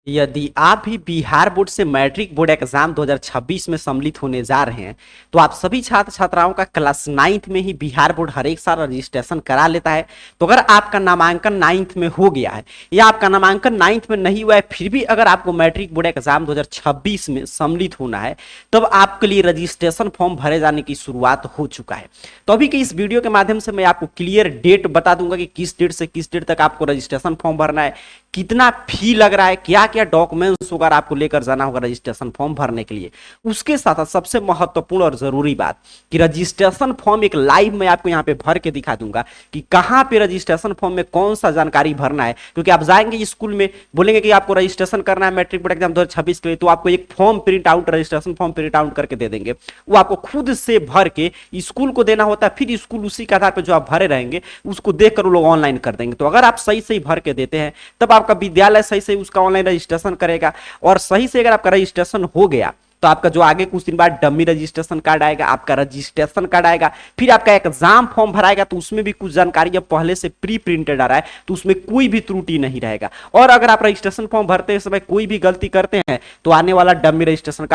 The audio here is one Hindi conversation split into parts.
यदि आप भी बिहार बोर्ड से मैट्रिक बोर्ड एग्जाम 2026 में सम्मिलित होने जा रहे हैं तो आप सभी छात्र छात्राओं का क्लास 9th में ही बिहार बोर्ड हर एक साल रजिस्ट्रेशन करा लेता है। तो अगर आपका नामांकन 9th में हो गया है या आपका नामांकन 9th में नहीं हुआ है, फिर भी अगर आपको मैट्रिक बोर्ड एग्जाम 2026 में सम्मिलित होना है, तब आपके लिए रजिस्ट्रेशन फॉर्म भरे जाने की शुरुआत हो चुका है। तो अभी की इस वीडियो के माध्यम से मैं आपको क्लियर डेट बता दूंगा कि किस डेट से किस डेट तक आपको रजिस्ट्रेशन फॉर्म भरना है, कितना फी लग रहा है, क्या क्या डॉक्यूमेंट्स होगा आपको लेकर जाना होगा रजिस्ट्रेशन फॉर्म भरने के लिए। उसके साथ साथ सबसे महत्वपूर्ण और जरूरी बात कि रजिस्ट्रेशन फॉर्म एक लाइव मैं आपको यहां पे भर के दिखा दूंगा कि कहां पे रजिस्ट्रेशन फॉर्म में कौन सा जानकारी भरना है। क्योंकि आप जाएंगे स्कूल में, बोलेंगे कि आपको रजिस्ट्रेशन करना है मैट्रिक बोर्ड एग्जाम 2026 के लिए, तो आपको एक form print out, registration form print out करके दे देंगे। वो आपको खुद से भर के स्कूल को देना होता है, फिर स्कूल उसी के आधार पर जो आप भरे रहेंगे उसको देखकर वो लोग ऑनलाइन कर देंगे। तो अगर आप सही सही भर के देते हैं तब आपका विद्यालय सही से उसका ऑनलाइन रजिस्ट्रेशन करेगा, और सही से अगर आपका रजिस्ट्रेशन हो गया तो आपका जो आगे कुछ दिन बाद डमी रजिस्ट्रेशन कार्ड आएगा, आपका रजिस्ट्रेशन कार्ड आएगा, फिर आपका एग्जाम फॉर्म भराएगा तो उसमें भी कुछ जानकारी अब पहले से प्री प्रिंटेड आ रहा है, तो उसमें कोई भी त्रुटि नहीं रहेगा। और अगर आप रजिस्ट्रेशन फॉर्म भरते समय कोई भी गलती करते हैं तो आने वाला डमी रजिस्ट्रेशन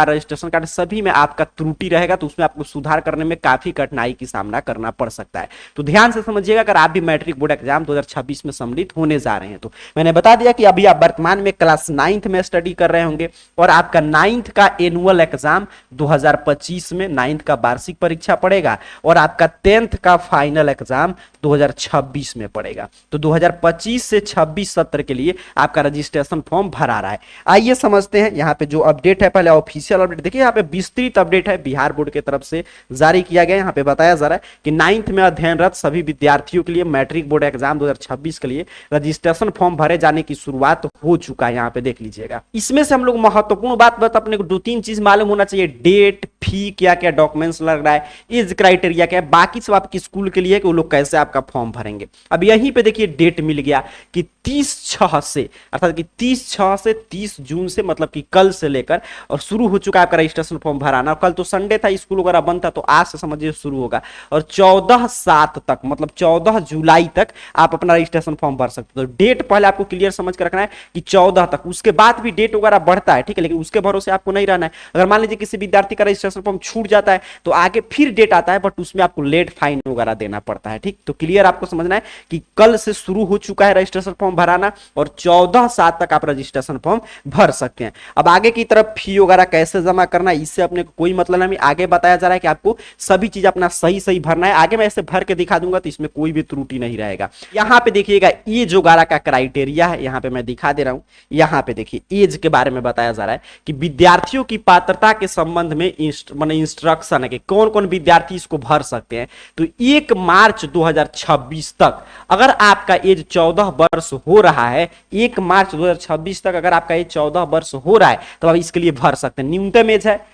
कार्ड सभी में आपका त्रुटि रहेगा, तो उसमें आपको सुधार करने में काफी कठिनाई की सामना करना पड़ सकता है। तो ध्यान से समझिएगा अगर आप भी मैट्रिक बोर्ड एग्जाम 2026 में सम्मिलित होने जा रहे हैं। तो मैंने बता दिया कि अभी आप वर्तमान में क्लास 9th में स्टडी कर रहे होंगे और आपका 9th का एनुअल एग्जाम 2025 में 9th का वार्षिक परीक्षा पड़ेगा और आपका 10th का फाइनल एग्जाम 2026 में पड़ेगा। तो 2025 से 26 सत्र के लिए आपका रजिस्ट्रेशन फॉर्म भरा रहा है। आइए समझते हैं यहाँ पे जो अपडेट है, पहले ऑफिशियल अपडेट देखिए, यहाँ पे विस्तृत अपडेट है बिहार बोर्ड की तरफ से जारी किया गया। यहाँ पे बताया जा रहा है कि 9th में अध्ययनरत सभी विद्यार्थियों के लिए मैट्रिक बोर्ड एग्जाम 2026 के लिए रजिस्ट्रेशन फॉर्म भरे जाने की शुरुआत हो चुका है। यहाँ पे देख लीजिएगा, इसमें से हम लोग महत्वपूर्ण बात अपने को 2-3 चीज मालूम होना चाहिए। डेट, फी, क्या क्या डॉक्यूमेंट्स लग रहा है, एज क्राइटेरिया क्या है, बाकी सब आपकी स्कूल के लिए कि वो लोग कैसे आपका फॉर्म भरेंगे। अब यहीं पे देखिए डेट मिल गया कि 30/6 से, अर्थात कि 30/6 से 30 जून से, मतलब कि कल से लेकर और शुरू हो चुका है आपका रजिस्ट्रेशन फॉर्म भराना। कल तो संडे था, स्कूल वगैरह बंद था, तो आज से समझिए शुरू होगा और 14/7 तक, मतलब 14 जुलाई तक आप अपना रजिस्ट्रेशन फॉर्म भर सकते हो। तो डेट पहले आपको क्लियर समझ कर रखना है कि 14 तक, उसके बाद भी डेट वगैरह बढ़ता है, ठीक है, लेकिन उसके भरोसे आपको नहीं रहना है। अगर मान लीजिए किसी विद्यार्थी का रजिस्ट्रेशन फॉर्म छूट जाता है तो आगे फिर डेट आता है, बट उसमें आपको लेट फाइन वगैरह देना पड़ता है। ठीक, तो क्लियर आपको समझना है कि कल से शुरू हो चुका है रजिस्ट्रेशन फॉर्म भराना और 14/7 तक आप रजिस्ट्रेशन फॉर्म भर सकते हैं। अब आगे की तरफ फी वगैरह कैसे जमा करना है इससे अपने को कोई मतलब नहीं, आगे बताया जा रहा है कि आपको सभी चीज अपना सही सही भरना है। आगे मैं ऐसे भर के दिखा दूंगा तो इसमें कोई भी त्रुटि नहीं रहेगा। यहां पे देखिएगा ये जो गारा का क्राइटेरिया है, यहां पे मैं दिखा दे रहा हूं। यहां पे देखिए एज के बारे में बताया जा रहा है कि विद्यार्थियों की पात्रता के संबंध में इंस्ट्रक्शन है कि कौन कौन विद्यार्थी इसको भर सकते हैं। तो 1 मार्च 2026 तक अगर आपका एज 14 वर्ष हो रहा है, 1 मार्च 2026 तक अगर आपका एज 14 वर्ष हो रहा है तो आप इसके लिए भर सकते हैं। न्यूनतम एज है,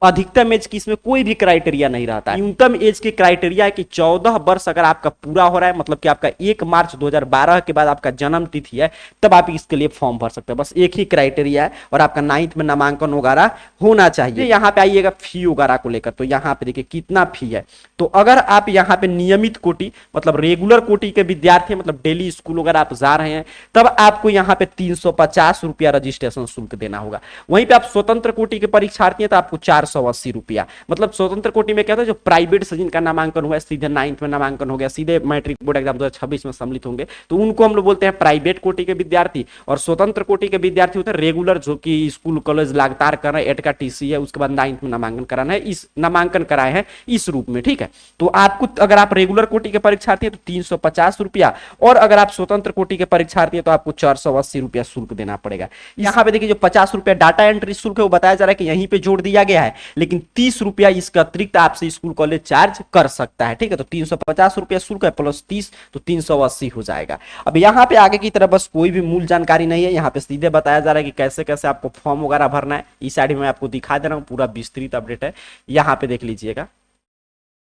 अधिकतम एज की इसमें कोई भी क्राइटेरिया नहीं रहता है। न्यूनतम एज की क्राइटेरिया है कि 14 वर्ष अगर आपका पूरा हो रहा है, मतलब कि आपका 1 मार्च 2012 के बाद आपका जन्म तिथि है, तब आप इसके लिए फॉर्म भर सकते हैं। बस एक ही क्राइटेरिया है और आपका 9th में नामांकन वगैरह होना चाहिए। यहाँ पे आइएगा फी वगैरह को लेकर, तो यहाँ पे देखिए कितना फी है। तो अगर आप यहाँ पे नियमित कोटि, मतलब रेगुलर कोटि के विद्यार्थी, मतलब डेली स्कूल वगैरह आप जा रहे हैं, तब आपको यहाँ पे 350 रुपया रजिस्ट्रेशन शुल्क देना होगा। वहीं पे आप स्वतंत्र कोटि के परीक्षार्थी हैं तो आपको 480 रुपया। मतलब स्वतंत्र कोटि में क्या होता है, जो प्राइवेट से जिनका नामांकन हुआ है, सीधे 9th में नामांकन हो गया, सीधे मैट्रिक बोर्ड एग्जाम 2026 में सम्मिलित होंगे, तो उनको हम लोग बोलते हैं प्राइवेट कोटि के विद्यार्थी। और स्वतंत्र कोटि के विद्यार्थी होते हैं रेगुलर, जो कि स्कूल कॉलेज लगातार कर रहे हैं, एड का टीसी है, उसके बाद 9th में नामांकन कराना है, इस नामांकन कराए हैं इस रूप में। ठीक है, तो आपको अगर आप रेगुलर कोटि के परीक्षार्थी हैं तो 350 रुपया, और अगर आप स्वतंत्र कोटि के परीक्षार्थी हैं तो आपको 480 रुपया शुल्क देना पड़ेगा। यहाँ पे देखिए जो 50 रुपया डाटा एंट्री शुल्क है वो बताया जा रहा है कि यहीं पे जोड़ दिया गया है, लेकिन 30 रुपया इसका अतिरिक्त आपसे स्कूल कॉलेज चार्ज कर सकता है। ठीक है, तो 350 रुपया शुल्क है प्लस 30 तो 380 हो जाएगा। अब यहाँ पे आगे की तरफ बस कोई भी मूल जानकारी नहीं है, यहाँ पे सीधे बताया जा रहा है कि कैसे कैसे आपको फॉर्म वगैरह भरना है। इस साइड में आपको दिखा दे रहा हूँ, पूरा विस्तृत अपडेट है, यहाँ पे देख लीजिएगा।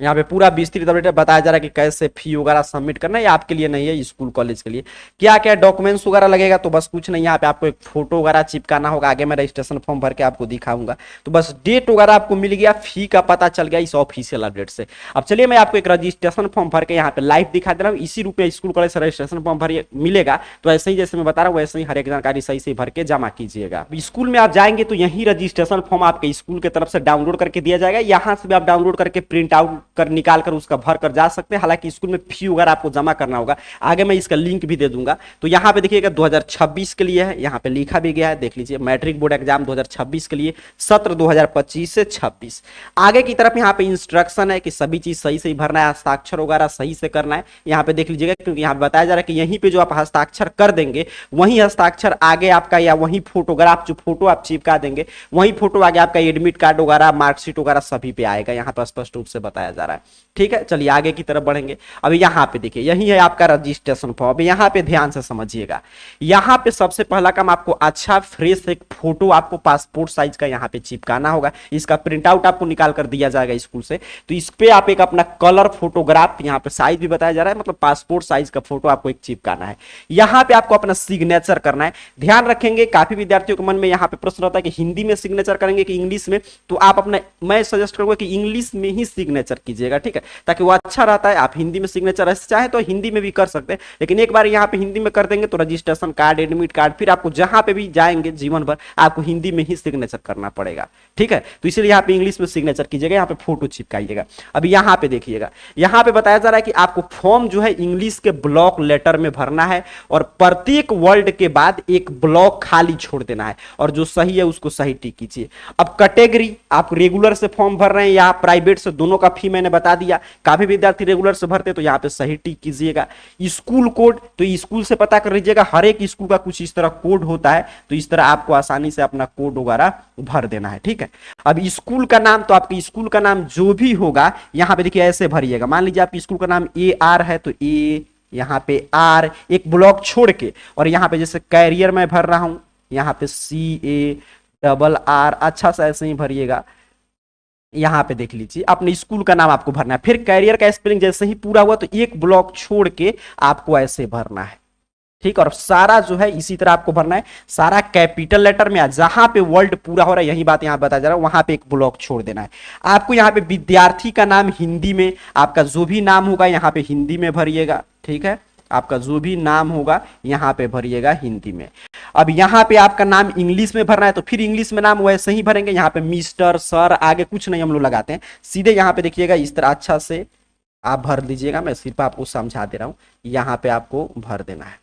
यहाँ पे पूरा विस्तृत अपडेट बताया जा रहा है कि कैसे फी वगैरह सबमिट करना है। ये आपके लिए नहीं है, स्कूल कॉलेज के लिए। क्या क्या डॉक्यूमेंट्स वगैरह लगेगा, तो बस कुछ नहीं, यहाँ पे आपको एक फोटो वगैरह चिपकाना होगा। आगे मैं रजिस्ट्रेशन फॉर्म भर के आपको दिखाऊंगा। तो बस डेट वगैरह आपको मिल गया, फी का पता चल गया इस ऑफिशियल अपडेट से। अब चलिए मैं आपको एक रजिस्ट्रेशन फॉर्म भर के यहाँ पे लाइव दिखा दे रहा हूँ। इसी रूप में स्कूल कॉलेज से रजिस्ट्रेशन फॉर्म भर मिलेगा। तो ऐसे ही जैसे मैं बता रहा हूँ वैसे ही हर एक जानकारी सही से भर के जमा कीजिएगा। स्कूल में आप जाएंगे तो यही रजिस्ट्रेशन फॉर्म आपके स्कूल की तरफ से डाउनलोड करके दिया जाएगा। यहाँ से भी आप डाउनलोड करके प्रिंट आउट कर निकाल कर उसका भर कर जा सकते हैं। हालांकि स्कूल में फी वगैरह आपको जमा करना होगा, आगे मैं इसका लिंक भी दे दूंगा। तो यहाँ पे देखिएगा 2026 के लिए है, यहाँ पे लिखा भी गया है, देख लीजिए, मैट्रिक बोर्ड एग्जाम 2026 के लिए, सत्र 2025 से 26। आगे की तरफ यहाँ पे इंस्ट्रक्शन है कि सभी चीज सही से ही भरना है, हस्ताक्षर वगैरह सही से करना है। यहाँ पे देख लीजिएगा, क्योंकि यहाँ पे बताया जा रहा है कि यहीं पे जो आप हस्ताक्षर कर देंगे वही हस्ताक्षर आगे आपका, या वही फोटोग्राफ जो फोटो आप चिपका देंगे वही फोटो आगे आपका एडमिट कार्ड वगैरह, मार्कशीट वगैरह सभी पे आएगा। यहाँ पर स्पष्ट रूप से बताया जा रहा है। ठीक है, चलिए आगे की तरफ बढ़ेंगे। अब यहाँ पे देखिए, यही है आपका रजिस्ट्रेशन फॉर्म। यहाँ पे ध्यान से समझिएगा, यहाँ पे सबसे पहला काम आपको अच्छा फ्रेश एक फोटो आपको पासपोर्ट साइज का यहाँ पे चिपकाना होगा। इसका प्रिंट आउट आपको निकाल कर दिया जाएगा स्कूल से। तो इस पे आप एक अपना कलर फोटोग्राफ, यहाँ पे साइज भी बताया जा रहा है, मतलब पासपोर्ट साइज का फोटो आपको एक चिपकाना है। यहाँ पे आपको अपना सिग्नेचर करना है। ध्यान रखेंगे, काफी विद्यार्थियों के मन में यहाँ पे प्रश्न रहता है कि हिंदी में सिग्नेचर करेंगे कि इंग्लिश में। तो आप अपना, मैं सजेस्ट करूंगा कि इंग्लिश में ही सिग्नेचर कीजिएगा, ठीक है, ताकि वो अच्छा रहता है। आप हिंदी में सिग्नेचर ऐसे चाहे तो हिंदी में भी कर सकते हैं, लेकिन एक बार यहाँ पे हिंदी में कर देंगे तो रजिस्ट्रेशन कार्ड, एडमिट कार्ड, फिर आपको जहां पे भी जाएंगे जीवन भर आपको हिंदी में ही सिग्नेचर करना पड़ेगा। ठीक है, तो इसलिए यहाँ पे इंग्लिश में सिग्नेचर कीजिएगा, यहाँ पे फोटो चिपकाइएगा। अब यहाँ पे देखिएगा, यहाँ पे बताया जा रहा है कि आपको फॉर्म जो है इंग्लिश के ब्लॉक लेटर में भरना है, और प्रत्येक वर्ड के बाद एक ब्लॉक खाली छोड़ देना है, और जो सही है उसको सही टिक कीजिए। अब कैटेगरी, आप रेगुलर से फॉर्म भर रहे हैं या प्राइवेट से, दोनों का फी मैंने बता दिया। काफी विद्यार्थी रेगुलर से भरते तो यहाँ पे सही टिक कीजिएगा। स्कूल कोड, तो स्कूल से पता कर लीजिएगा, हर एक स्कूल का कुछ इस तरह कोड होता है, तो इस तरह आपको आसानी से अपना कोड वगैरह भर देना है। ठीक है, अब स्कूल का नाम, तो आपके स्कूल का नाम जो भी होगा यहाँ पे देखिए ऐसे भरिएगा। मान लीजिए आपके स्कूल का नाम AR है, तो ए, यहाँ पे R एक ब्लॉक छोड़ के, और यहाँ पे जैसे कैरियर में भर रहा हूं, यहाँ पे CARR, अच्छा सा ऐसे ही भरिएगा। यहाँ पे देख लीजिए, अपने स्कूल का नाम आपको भरना है। फिर कैरियर का स्पेलिंग जैसे ही पूरा हुआ तो एक ब्लॉक छोड़ के आपको ऐसे भरना है। ठीक, और सारा जो है इसी तरह आपको भरना है, सारा कैपिटल लेटर में। जहां पे वर्ड पूरा हो रहा है, यही बात यहाँ बताया जा रहा है, वहां पे एक ब्लॉक छोड़ देना है आपको। यहाँ पे विद्यार्थी का नाम हिंदी में, आपका जो भी नाम होगा यहाँ पे हिंदी में भरिएगा। ठीक है, आपका जो भी नाम होगा यहाँ पे भरिएगा हिंदी में। अब यहाँ पे आपका नाम इंग्लिश में भरना है, तो फिर इंग्लिश में नाम वैसे ही भरेंगे। यहाँ पे मिस्टर, सर, आगे कुछ नहीं हम लोग लगाते हैं, सीधे यहाँ पे देखिएगा इस तरह अच्छा से आप भर दीजिएगा। मैं सिर्फ आपको समझा दे रहा हूँ, यहाँ पे आपको भर देना है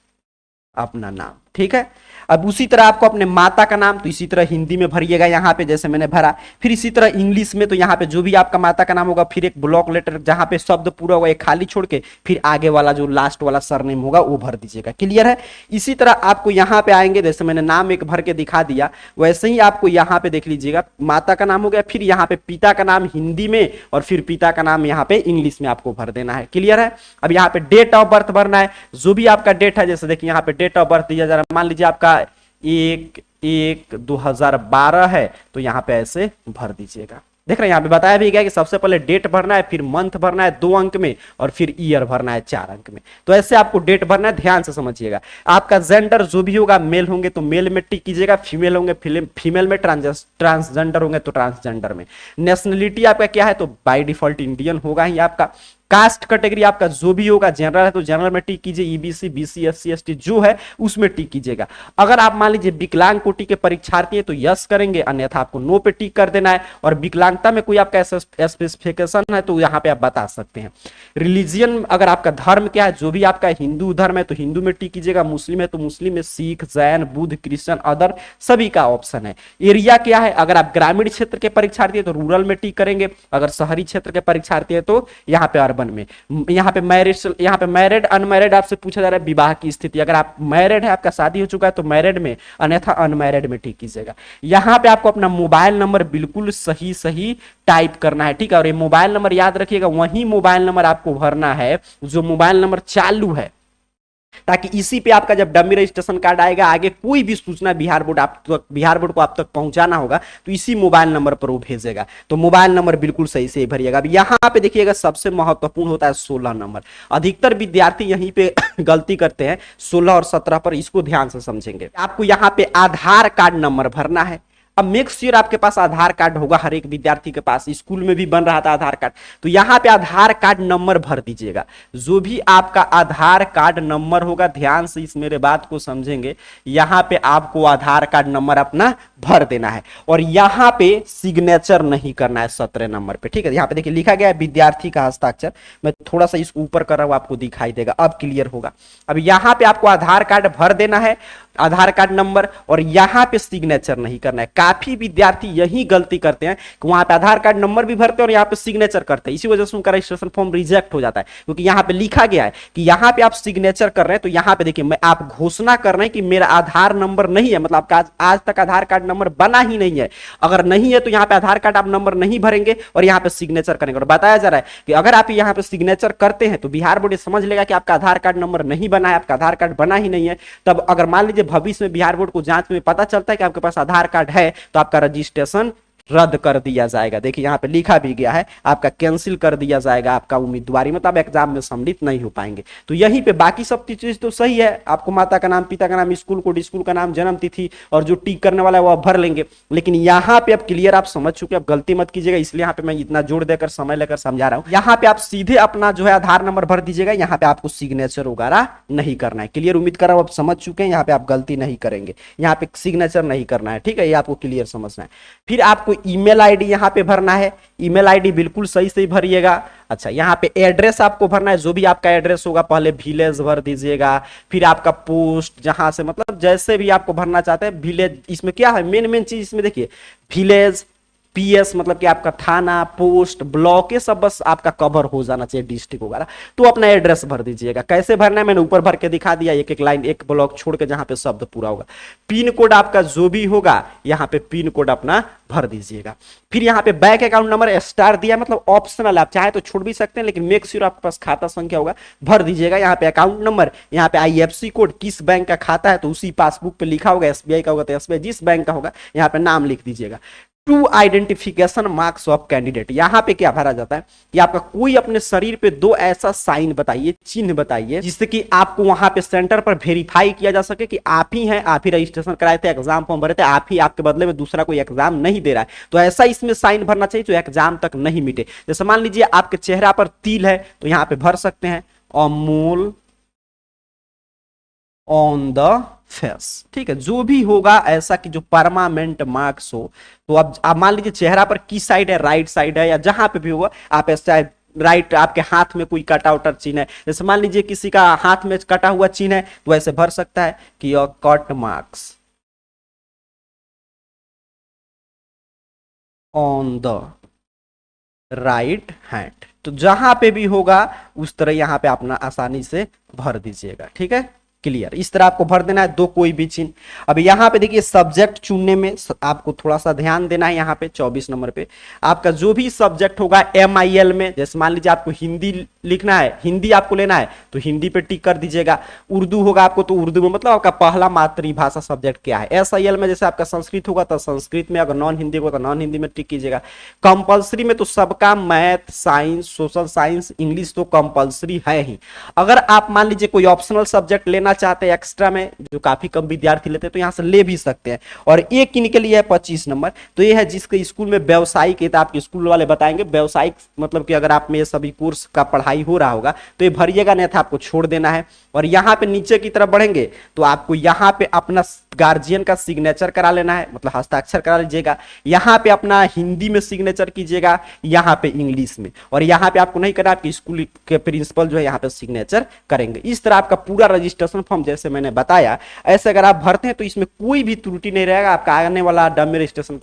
अपना नाम। ठीक है, अब उसी तरह आपको अपने माता का नाम, तो इसी तरह हिंदी में भरिएगा यहाँ पे जैसे मैंने भरा। फिर इसी तरह इंग्लिश में, तो यहाँ पे जो भी आपका माता का नाम होगा, फिर एक ब्लॉक लेटर जहां पे शब्द पूरा होगा एक खाली छोड़ के, फिर आगे वाला जो लास्ट वाला सरनेम होगा वो भर दीजिएगा। क्लियर है? इसी तरह आपको यहाँ पे आएंगे, जैसे मैंने नाम एक भर के दिखा दिया, वैसे ही आपको यहाँ पे देख लीजिएगा, माता का नाम हो गया, फिर यहाँ पे पिता का नाम हिंदी में, और फिर पिता का नाम यहाँ पे इंग्लिश में आपको भर देना है। क्लियर है? अब यहाँ पे डेट ऑफ बर्थ भरना है, जो भी आपका डेट है, जैसे देखिए यहाँ पे डेट ऑफ बर्थ दिया जा रहा है। मान लीजिए आपका 1/1/2012 है, तो यहाँ पे ऐसे भर दीजिएगा। देख रहे हैं यहाँ पे बताया भी गया कि सबसे पहले डेट भरना है, फिर मंथ भरना है 2 अंक में, और फिर ईयर भरना है 4 अंक में। तो ऐसे आपको डेट भरना है, ध्यान से समझिएगा। आपका जेंडर जो भी होगा, मेल होंगे तो मेल में टिक कीजिएगा, फीमेल होंगे फीमेल में, ट्रांसजेंडर होंगे तो ट्रांसजेंडर में। नेशनलिटी आपका क्या है, तो बाय डिफॉल्ट इंडियन होगा ही आपका। कास्ट कैटेगरी आपका जो भी होगा, जनरल है तो जनरल में टिक कीजिए, ईबीसी, बीसी, एससी, एसटी जो है उसमें टिक कीजिएगा। अगर आप मान लीजिए विकलांग कोटि के परीक्षार्थी है तो यस करेंगे, अन्यथा आपको नो पे टिक कर देना है। और विकलांगता में कोई आपका स्पेसिफिकेशन है तो यहाँ पे आप बता सकते हैं। रिलीजियन, अगर आपका धर्म क्या है, जो भी आपका हिंदू धर्म है तो हिंदू में टिक कीजिएगा, मुस्लिम है तो मुस्लिम में, सिख, जैन, बुद्ध, क्रिश्चियन, अदर सभी का ऑप्शन है। एरिया क्या है, अगर आप ग्रामीण क्षेत्र के परीक्षार्थी है तो रूरल में टिक करेंगे, अगर शहरी क्षेत्र के परीक्षार्थी है तो यहाँ पे अर्बन में। यहाँ पे मैरिड अनमैरिड आपसे पूछा जा रहा है विवाह की स्थिति, अगर आप मैरिड है, आपका शादी हो चुका है तो मैरिड में, अन्यथा अनमैरिड में टिक कीजिएगा। यहाँ पे आपको अपना मोबाइल नंबर बिल्कुल सही सही टाइप करना है, ठीक है। और ये मोबाइल नंबर याद रखिएगा, वही मोबाइल नंबर आपको भरना है जो मोबाइल नंबर चालू है, ताकि इसी पे आपका जब डमी रजिस्ट्रेशन कार्ड आएगा, आगे कोई भी सूचना बिहार बोर्ड को आप तक पहुंचाना होगा तो इसी मोबाइल नंबर पर वो भेजेगा। तो मोबाइल नंबर बिल्कुल सही से भरिएगा। अब यहाँ पे देखिएगा सबसे महत्वपूर्ण होता है 16 नंबर। अधिकतर विद्यार्थी यहीं पे गलती करते हैं 16 और 17 पर, इसको ध्यान से समझेंगे। आपको यहाँ पे आधार कार्ड नंबर भरना है। अब मेक श्योर आपके पास आधार कार्ड होगा, हर एक विद्यार्थी के पास, स्कूल में भी बन रहा था आधार कार्ड, तो यहां पे आधार कार्ड नंबर भर दीजिएगा। जो भी आपका आधार कार्ड नंबर होगा, ध्यान से इस मेरे बात को समझेंगे, यहां पे आपको आधार कार्ड नंबर अपना भर देना है और यहां पे सिग्नेचर नहीं करना है 17 नंबर पे, ठीक है। यहां पे देखिए लिखा गया है विद्यार्थी का हस्ताक्षर, मैं थोड़ा सा इसको ऊपर कर रहा हूं, आपको दिखाई देगा, अब क्लियर होगा। अब यहां पे आपको आधार कार्ड भर देना है, आधार कार्ड नंबर, और यहां पे सिग्नेचर नहीं करना है। काफी विद्यार्थी यही गलती करते हैं कि वहां पे आधार कार्ड नंबर भी भरते हैं और यहां पे सिग्नेचर करते हैं, इसी वजह से उनका रजिस्ट्रेशन फॉर्म रिजेक्ट हो जाता है, क्योंकि यहां पे लिखा गया है कि यहां पे आप सिग्नेचर कर रहे हैं। तो यहां पे देखिए, मैं आप घोषणा कर रहे हैं कि मेरा आधार नंबर नहीं है, मतलब आपका आज तक आधार कार्ड नंबर बना ही नहीं है। अगर नहीं है तो यहां पे आधार कार्ड आप नंबर नहीं भरेंगे और यहां पे सिग्नेचर करेंगे। और बताया जा रहा है कि अगर आप यहां पे सिग्नेचर करते हैं तो बिहार बोर्ड समझ लेगा कि आपका आधार कार्ड नंबर नहीं बना है, आपका आधार कार्ड बना ही नहीं है। तब अगर मान लीजिए भविष्य में बिहार बोर्ड को जांच में पता चलता है कि आपके पास आधार कार्ड है, तो आपका रजिस्ट्रेशन रद्द कर दिया जाएगा। देखिए यहाँ पे लिखा भी गया है, आपका कैंसिल कर दिया जाएगा, आपका उम्मीदवारी, मतलब एग्जाम में सम्मिलित नहीं हो पाएंगे। तो यहीं पे बाकी सब चीज तो सही है, आपको माता का नाम, पिता का नाम, स्कूल कोड, स्कूल का नाम, जन्म तिथि और जो टिक करने वाला है वो आप भर लेंगे। लेकिन यहाँ पे अब क्लियर आप समझ चुके, अब गलती मत कीजिएगा, इसलिए यहाँ पे मैं इतना जोर देकर समय लेकर समझा रहा हूँ। यहाँ पे आप सीधे अपना जो है आधार नंबर भर दीजिएगा, यहाँ पे आपको सिग्नेचर वगैरह नहीं करना है। क्लियर, उम्मीद कर रहा हूँ आप समझ चुके हैं, यहाँ पे आप गलती नहीं करेंगे, यहाँ पे सिग्नेचर नहीं करना है, ठीक है, ये आपको क्लियर समझना है। फिर आपको ईमेल आईडी यहाँ पे भरना है, ईमेल आईडी बिल्कुल सही से भरिएगा। अच्छा, यहाँ पे एड्रेस आपको भरना है, जो भी आपका एड्रेस होगा, पहले विलेज भर दीजिएगा, फिर आपका पोस्ट, जहां से मतलब जैसे भी आपको भरना चाहते हैं विलेज। इसमें क्या है, मेन चीज इसमें देखिए, विलेज, पीएस मतलब कि आपका थाना, पोस्ट, ब्लॉक, ये सब बस आपका कवर हो जाना चाहिए, डिस्ट्रिक्ट वगैरह। तो अपना एड्रेस भर दीजिएगा। कैसे भरना है मैंने ऊपर भर के दिखा दिया, एक एक लाइन, एक ब्लॉक छोड़ के जहां पे शब्द पूरा होगा। पिन कोड आपका जो भी होगा, यहाँ पे पिन कोड अपना भर दीजिएगा। फिर यहाँ पे बैंक अकाउंट नंबर स्टार दिया, मतलब ऑप्शनल, आप चाहे तो छोड़ भी सकते हैं, लेकिन मेक श्योर आपके पास खाता संख्या होगा, भर दीजिएगा। यहाँ पे अकाउंट नंबर, यहाँ पे आईएफएससी कोड, किस बैंक का खाता है तो उसी पासबुक पे लिखा होगा, एसबीआई का होगा तो एसबीआई, जिस बैंक का होगा यहाँ पे नाम लिख दीजिएगा। Two identification marks of candidate, यहां पे क्या भरा जाता है कि आपका कोई अपने शरीर पे दो ऐसा साइन बताइए, चिन्ह बताइए, जिससे कि आपको वहां पे सेंटर पर वेरीफाई किया जा सके कि आप ही हैं, आप ही रजिस्ट्रेशन कराए थे, एग्जाम फॉर्म भरे थे, आप ही, आपके बदले में दूसरा कोई एग्जाम नहीं दे रहा है। तो ऐसा इसमें साइन भरना चाहिए जो एग्जाम तक नहीं मिटे। जैसे मान लीजिए आपके चेहरा पर तिल है, तो यहां पे भर सकते हैं अमूल ऑन द फेस, ठीक है, जो भी होगा ऐसा कि जो परमानेंट मार्क्स हो। तो अब आप मान लीजिए चेहरा पर किस साइड है, राइट साइड है, या जहां पे भी होगा आप ऐसा, राइट, आपके हाथ में कोई कटा उटर चिन्ह है, जैसे मान लीजिए किसी का हाथ में कटा हुआ चिन्ह है, तो ऐसे भर सकता है कि cut marks on the right hand. तो जहां पे भी होगा उस तरह यहां पे अपना आसानी से भर दीजिएगा, ठीक है, क्लियर। इस तरह आपको भर देना है, दो कोई भी चिन्ह। अब यहाँ पे देखिए सब्जेक्ट चुनने में आपको थोड़ा सा ध्यान देना है। यहाँ पे 24 नंबर पे आपका जो भी सब्जेक्ट होगा MIL में, जैसे मान लीजिए आपको हिंदी लिखना है, हिंदी आपको लेना है तो हिंदी पे टिक कर दीजिएगा। उर्दू होगा आपको तो उर्दू में, मतलब आपका पहला मातृभाषा सब्जेक्ट क्या है। SIL में जैसे आपका संस्कृत होगा तो संस्कृत में, अगर नॉन हिंदी होगा तो नॉन हिंदी में टिक कीजिएगा। कंपल्सरी में तो सबका math, science, social science, English तो कंपल्सरी है ही। अगर आप मान लीजिए कोई ऑप्शनल सब्जेक्ट लेना चाहते हैं एक्स्ट्रा में, जो काफी कम विद्यार्थी लेते हैं, तो यहां से ले भी सकते हैं। और एक इनके लिए है 25 नंबर, तो ये है जिसके स्कूल में व्यावसायिक है, तो आपके स्कूल वाले बताएंगे व्यावसायिक मतलब कि अगर आप में ये सभी कोर्स का पढ़ाई हो रहा होगा तो ये भरिएगा, नहीं था आपको छोड़ देना है। और यहाँ पे नीचे की तरफ बढ़ेंगे तो आपको यहाँ पे अपना गार्जियन का सिग्नेचर करा लेना है, मतलब हस्ताक्षर करा लीजिएगा। यहाँ पे अपना हिंदी में सिग्नेचर कीजिएगा, यहाँ पे इंग्लिश में, और यहाँ पे आपको नहीं करना, आपके स्कूल के प्रिंसिपल जो है यहाँ पे सिग्नेचर करेंगे। इस तरह आपका पूरा रजिस्ट्रेशन फॉर्म जैसे मैंने बताया ऐसे अगर आप भरते हैं तो इसमें कोई भी त्रुटि नहीं रहेगा। आपका आने वाला dummy registration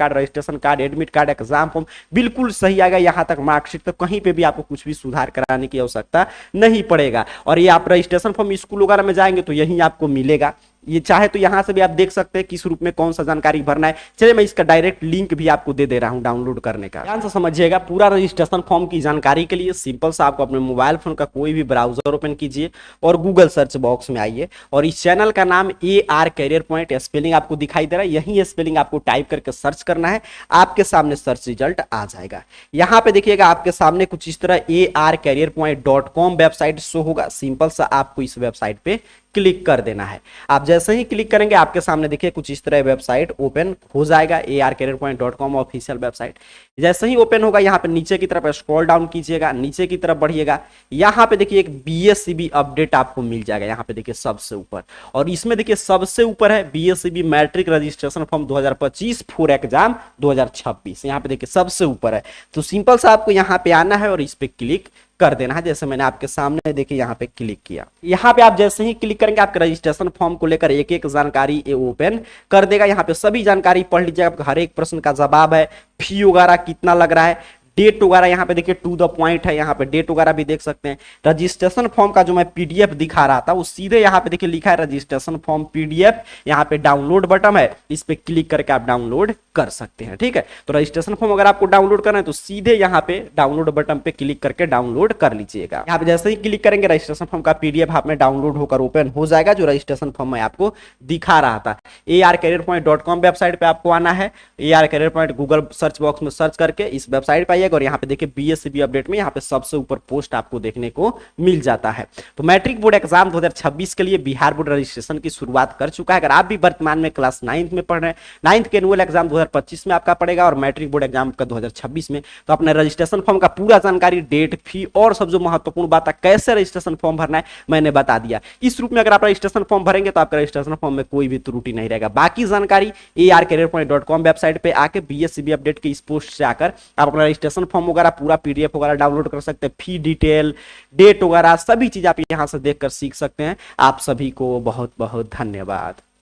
card, admit card, exam form बिल्कुल सही आएगा। यहाँ तक मार्कशीट तक कहीं पे भी आपको कुछ भी सुधार कराने की आवश्यकता नहीं पड़ेगा। और ये आप रजिस्ट्रेशन फॉर्म स्कूल वगैरह में जाएंगे तो यही आपको मिलेगा। ये चाहे तो यहां से भी आप देख सकते हैं किस रूप में कौन सा जानकारी भरना है। चलिए मैं इसका डायरेक्ट लिंक भी आपको दे दे रहा हूं डाउनलोड करने का। ध्यान से समझिएगा, पूरा रजिस्ट्रेशन फॉर्म की जानकारी के लिए सिंपल सा आपको अपने मोबाइल फोन का कोई भी ब्राउजर ओपन कीजिए और गूगल सर्च बॉक्स में आइए और इस चैनल का नाम AR करियर पॉइंट, स्पेलिंग आपको दिखाई दे रहा है, यही स्पेलिंग आपको टाइप करके सर्च करना है, आपके सामने सर्च रिजल्ट आ जाएगा। यहां पे देखिएगा आपके सामने कुछ इस तरह arcareerpoint.com वेबसाइट शो होगा। सिंपल सा आपको इस वेबसाइट पे क्लिक कर देना है। आप जैसे ही क्लिक करेंगे आपके सामने देखिए कुछ इस तरह वेबसाइट ओपन हो जाएगा, arcareerpoint.com ऑफिशियल वेबसाइट। जैसे ही ओपन होगा यहाँ पे नीचे की तरफ स्क्रॉल डाउन कीजिएगा, नीचे की तरफ बढ़िएगा, यहाँ पे देखिए एक BSCB अपडेट आपको मिल जाएगा, यहाँ पे देखिए सबसे ऊपर, और इसमें देखिए सबसे ऊपर है BSCB matric registration form 2025 for exam 2026, यहाँ पे देखिए सबसे ऊपर है। तो सिंपल सा आपको यहाँ पे आना है और इस पे क्लिक कर देना है, जैसे मैंने आपके सामने देखिए यहाँ पे क्लिक किया। यहाँ पे आप जैसे ही क्लिक करेंगे आपके रजिस्ट्रेशन फॉर्म को लेकर एक एक जानकारी ये ओपन कर देगा। यहाँ पे सभी जानकारी पढ़ लीजिएगा, हर एक प्रश्न का जवाब है, फी वगैरह कितना लग रहा है, डेट वगैरह यहाँ पे देखिए टू द पॉइंट है, यहाँ पे डेट वगैरह भी देख सकते हैं। रजिस्ट्रेशन फॉर्म का जो मैं PDF दिखा रहा था वो सीधे यहाँ पे देखिए लिखा है रजिस्ट्रेशन फॉर्म PDF, यहाँ पे डाउनलोड बटन है, इस पे क्लिक करके आप डाउनलोड कर सकते हैं। ठीक है, तो रजिस्ट्रेशन फॉर्म अगर आपको डाउनलोड करना है तो सीधे यहाँ पे डाउनलोड बटन पे क्लिक करके डाउनलोड कर लीजिएगा। यहाँ पे जैसे ही क्लिक करेंगे रजिस्ट्रेशन फॉर्म का PDF आप में डाउनलोड होकर ओपन हो जाएगा, जो रजिस्ट्रेशन फॉर्म मैं आपको दिखा रहा था। arcareerpoint.com वेबसाइट पे आपको आना है, AR career point Google search box में सर्च करके इस वेबसाइट पे आइएगा और यहाँ पे देखिए BSCB अपडेट में यहाँ पे सबसे ऊपर पोस्ट आपको देखने को मिल जाता है। तो मैट्रिक बोर्ड एग्जाम 2026 के लिए बिहार बोर्ड रजिस्ट्रेशन की शुरुआत कर चुका है। अगर आप भी वर्तमान में क्लास 9th में पढ़ रहे हैं, 9th के एनुअल एग्जाम 2025 में आपका पड़ेगा और मैट्रिक बोर्ड एग्जाम का 2026 में, तो अपने रजिस्ट्रेशन फॉर्म का पूरा जानकारी, डेट, फी और सब जो महत्वपूर्ण बात है कैसे रजिस्ट्रेशन फॉर्म भरना है मैंने बता दिया। इस रूप में अगर आप रजिस्ट्रेशन फॉर्म भरेंगे तो आपका रजिस्ट्रेशन फॉर्म में कोई भी त्रुटि नहीं रहेगा। बाकी जानकारी arcareerpoint.com वेबसाइट पे आके BSCB अपडेट के इस पोस्ट से आकर आप अपना रजिस्ट्रेशन फॉर्म वगैरह पूरा PDF वगैरह डाउनलोड कर सकते हैं, फी डिटेल, डेट वगैरह सभी चीज आप यहां से देखकर सीख सकते हैं। आप सभी को बहुत बहुत धन्यवाद।